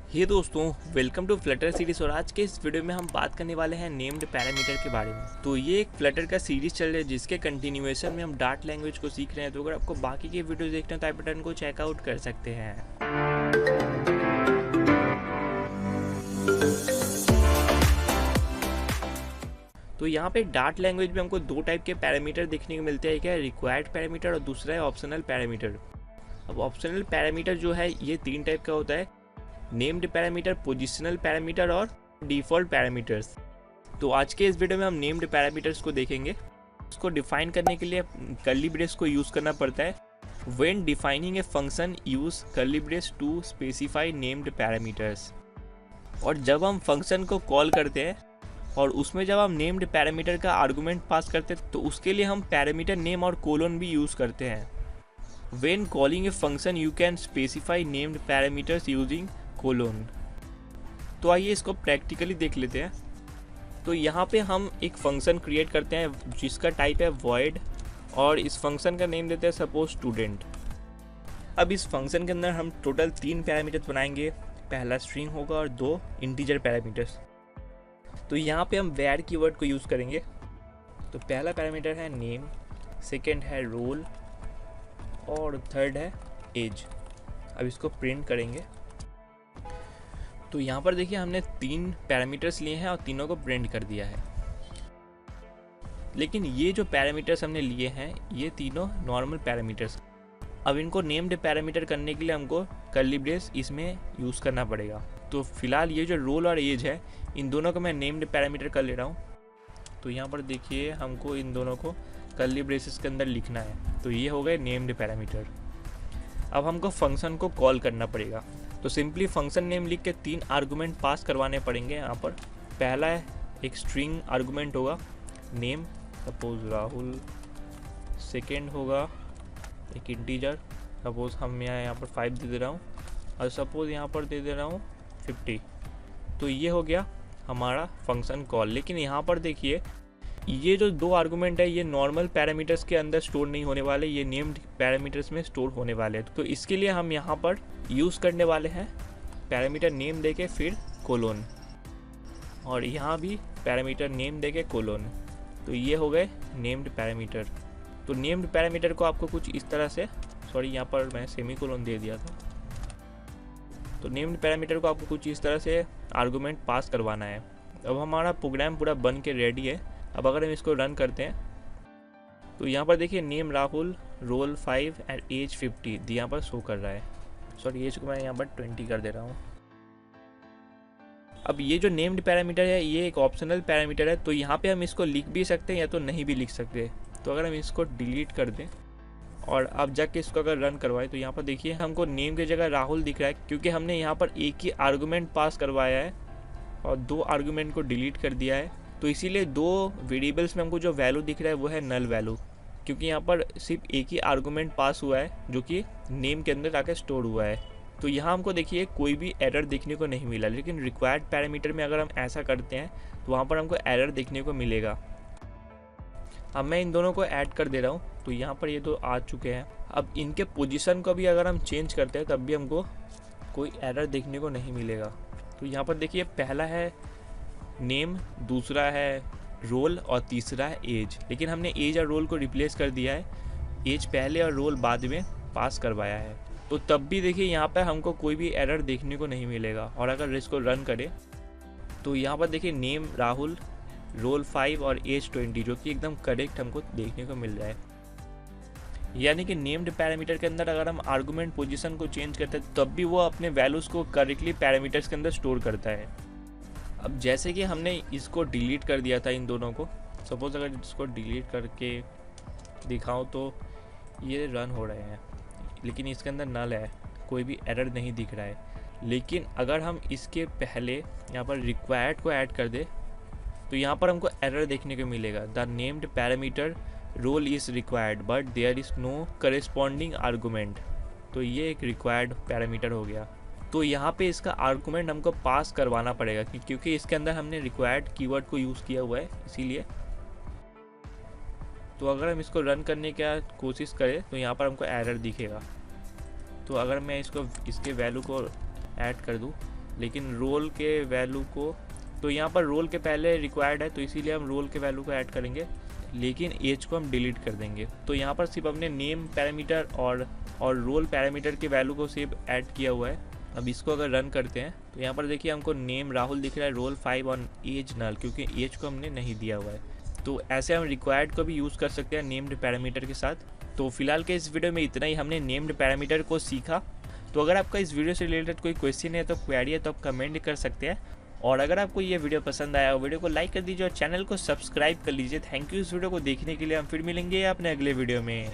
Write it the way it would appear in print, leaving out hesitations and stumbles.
हे दोस्तों, welcome to Flutter series. और आज के इस वीडियो में हम बात करने वाले हैं नेम्ड पैरामीटर के बारे में। तो ये एक फ्लटर का सीरीज चल रहा है जिसके कंटिन्यूएशन में हम डार्ट लैंग्वेज को सीख रहे हैं। तो अगर आपको बाकी के वीडियो देखते हैं तो आप बटन को चेकआउट कर सकते हैं। तो यहाँ पे डार्ट लैंग्वेज में हमको दो टाइप के पैरामीटर देखने को मिलते हैं। एक है रिक्वायर्ड पैरामीटर और दूसरा है ऑप्शनल पैरामीटर। अब ऑप्शनल पैरामीटर जो है ये तीन टाइप का होता है: नेम्ड पैरामीटर, पोजिशनल पैरामीटर और डिफ़ॉल्ट पैरामीटर्स। तो आज के इस वीडियो में हम नेम्ड पैरामीटर्स को देखेंगे। इसको डिफाइन करने के लिए कर्ली ब्रेस को यूज़ करना पड़ता है। When defining a function use curly brace to specify named parameters. और जब हम फंक्शन को कॉल करते हैं और उसमें जब हम नेम्ड पैरामीटर का आर्गूमेंट पास करते हैं तो उसके लिए हम पैरामीटर नेम और कोलन भी यूज़ करते हैं। When calling a function you can specify named parameters using colon. तो आइए इसको प्रैक्टिकली देख लेते हैं। तो यहाँ पे हम एक फंक्शन क्रिएट करते हैं जिसका टाइप है void और इस फंक्शन का नेम देते हैं सपोज स्टूडेंट। अब इस फंक्शन के अंदर हम टोटल 3 पैरामीटर्स बनाएंगे। पहला स्ट्रिंग होगा और 2 इंटीजर पैरामीटर्स। तो यहाँ पे हम where कीवर्ड को यूज़ करेंगे। तो पहला पैरामीटर है नेम, सेकेंड है रोल और थर्ड है एज। अब इसको प्रिंट करेंगे। तो यहाँ पर देखिए हमने 3 पैरामीटर्स लिए हैं और तीनों को प्रिंट कर दिया है। लेकिन ये जो पैरामीटर्स हमने लिए हैं ये तीनों नॉर्मल पैरामीटर्स। अब इनको नेम्ड पैरामीटर करने के लिए हमको कर्ली ब्रेस इसमें यूज़ करना पड़ेगा। तो फिलहाल ये जो रोल और एज है इन दोनों को मैं नेम्ड पैरामीटर कर ले रहा हूँ। तो यहाँ पर देखिए हमको इन दोनों को कर्ली ब्रेसेस के अंदर लिखना है। तो ये हो गए नेम्ड पैरामीटर। अब हमको फंक्शन को कॉल करना पड़ेगा। तो सिंपली फंक्शन नेम लिख के 3 आर्गूमेंट पास करवाने पड़ेंगे। यहाँ पर पहला है एक स्ट्रिंग आर्गूमेंट होगा नेम, सपोज राहुल। सेकेंड होगा एक इंटीजर, सपोज हम यहाँ पर 5 दे रहा हूँ और सपोज यहाँ पर दे रहा हूँ 50। तो ये हो गया हमारा फंक्शन कॉल। लेकिन यहाँ पर देखिए ये जो 2 आर्गूमेंट है ये नॉर्मल पैरामीटर्स के अंदर स्टोर नहीं होने वाले, ये नेम्ड पैरामीटर्स में स्टोर होने वाले हैं। तो इसके लिए हम यहाँ पर यूज़ करने वाले हैं पैरामीटर नेम देके फिर कोलोन, और यहाँ भी पैरामीटर नेम देके कोलोन। तो ये हो गए नेम्ड पैरामीटर। तो नेम्ड पैरामीटर को आपको कुछ इस तरह से, सॉरी यहाँ पर मैं सेमी कोलोन दे दिया था। तो नेम्ड पैरामीटर को आपको कुछ इस तरह से आर्गूमेंट पास करवाना है। अब हमारा प्रोग्राम पूरा बन के रेडी है। अब अगर हम इसको रन करते हैं तो यहाँ पर देखिए name Rahul, roll 5 and age 50 यहाँ पर शो कर रहा है। सॉरी एज को मैं यहाँ पर 20 कर दे रहा हूँ। अब ये जो नेम्ड पैरामीटर है ये एक ऑप्शनल पैरामीटर है। तो यहाँ पे हम इसको लिख भी सकते हैं या तो नहीं भी लिख सकते। तो अगर हम इसको डिलीट कर दें और अब जाके इसको अगर रन करवाएं तो यहाँ पर देखिए हमको नेम की जगह राहुल दिख रहा है, क्योंकि हमने यहाँ पर एक ही आर्गूमेंट पास करवाया है और 2 आर्गूमेंट को डिलीट कर दिया है। तो इसीलिए 2 वेरिएबल्स में हमको जो वैल्यू दिख रहा है वो है नल वैल्यू, क्योंकि यहाँ पर सिर्फ एक ही आर्गूमेंट पास हुआ है जो कि नेम के अंदर आकर स्टोर हुआ है। तो यहाँ हमको देखिए कोई भी एरर देखने को नहीं मिला। लेकिन रिक्वायर्ड पैरामीटर में अगर हम ऐसा करते हैं तो वहाँ पर हमको एरर देखने को मिलेगा। अब मैं इन दोनों को ऐड कर दे रहा हूँ। तो यहाँ पर ये 2 आ चुके हैं। अब इनके पोजीशन को भी अगर हम चेंज करते हैं तब भी हमको कोई एरर देखने को नहीं मिलेगा। तो यहाँ पर देखिए पहला है नेम, दूसरा है रोल और तीसरा है एज। लेकिन हमने एज और रोल को रिप्लेस कर दिया है, एज पहले और रोल बाद में पास करवाया है। तो तब भी देखिए यहाँ पर हमको कोई भी एरर देखने को नहीं मिलेगा। और अगर इसको रन करें तो यहाँ पर देखिए नेम राहुल, रोल 5 और एज 20 जो कि एकदम करेक्ट हमको देखने को मिल रहा है। यानी कि नेम्ड पैरामीटर के अंदर अगर हम आर्गूमेंट पोजीशन को चेंज करते हैं तब भी वो अपने वैल्यूज़ को करेक्टली पैरामीटर्स के अंदर स्टोर करता है। अब जैसे कि हमने इसको डिलीट कर दिया था इन दोनों को, सपोज अगर इसको डिलीट करके दिखाऊं तो ये रन हो रहे हैं लेकिन इसके अंदर नल है, कोई भी एरर नहीं दिख रहा है। लेकिन अगर हम इसके पहले यहाँ पर रिक्वायर्ड को ऐड कर दे तो यहाँ पर हमको एरर देखने को मिलेगा। The named parameter roll is required but there is no corresponding argument. तो ये एक रिक्वायर्ड पैरामीटर हो गया। तो यहाँ पे इसका आर्गूमेंट हमको पास करवाना पड़ेगा क्योंकि इसके अंदर हमने रिक्वायर्ड कीवर्ड को यूज़ किया हुआ है इसीलिए। तो अगर हम इसको रन करने की कोशिश करें तो यहाँ पर हमको एरर दिखेगा। तो अगर मैं इसके वैल्यू को ऐड कर दूँ लेकिन रोल के वैल्यू को, तो यहाँ पर रोल के पहले रिक्वायर्ड है तो इसीलिए हम रोल के वैल्यू को ऐड करेंगे, लेकिन एज को हम डिलीट कर देंगे। तो यहाँ पर सिर्फ हमने नेम पैरामीटर और रोल पैरामीटर के वैल्यू को सिर्फ ऐड किया हुआ है। अब इसको अगर रन करते हैं तो यहाँ पर देखिए हमको नेम राहुल दिख रहा है, रोल 5 और एज नल, क्योंकि एज को हमने नहीं दिया हुआ है। तो ऐसे हम रिक्वायर्ड को भी यूज़ कर सकते हैं नेम्ड पैरामीटर के साथ। तो फिलहाल के इस वीडियो में इतना ही, हमने नेम्ड पैरामीटर को सीखा। तो अगर आपका इस वीडियो से रिलेटेड कोई क्वेश्चन है तो क्वेरी है तो आप कमेंट कर सकते हैं। और अगर आपको ये वीडियो पसंद आया हो, वीडियो को लाइक कर दीजिए और चैनल को सब्सक्राइब कर लीजिए। थैंक यू इस वीडियो को देखने के लिए। हम फिर मिलेंगे अपने अगले वीडियो में।